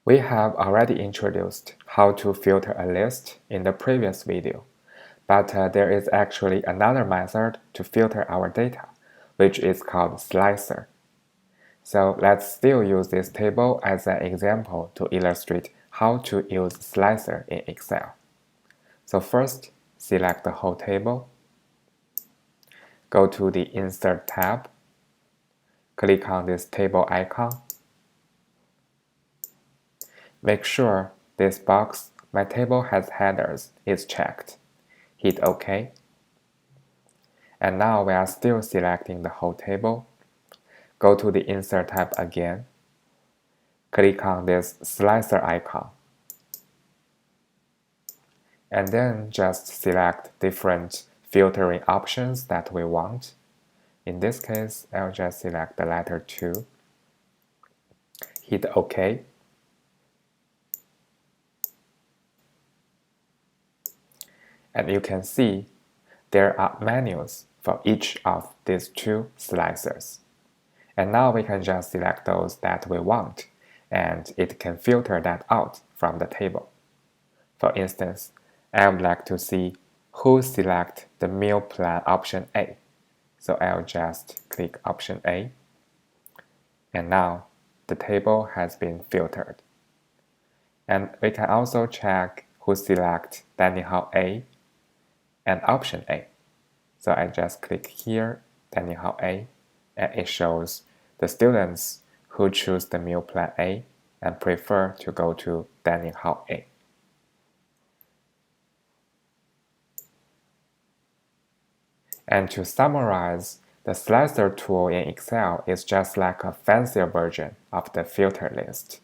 We have already introduced how to filter a list in the previous video, but there is actually another method to filter our data, which is called slicer. So let's still use this table as an example to illustrate how to use slicer in Excel. So first, select the whole table, go to the Insert tab, click on this table icon. Make sure this box, My table has headers, is checked. Hit OK. And now we are still selecting the whole table. Go to the Insert tab again. Click on this slicer icon. And then just select different filtering options that we want. In this case, I'll just select the letter 2. Hit OK. And you can see there are menus for each of these 2 slicers. And now we can just select those that we want, and it can filter that out from the table. For instance, I would like to see who select the meal plan option A. So I'll just click option A. And now the table has been filtered. And we can also check who select dining hall A and option A. So I just click here, dining hall A, and it shows the students who choose the meal plan A and prefer to go to dining hall A. And to summarize, the slicer tool in Excel is just like a fancier version of the filter list.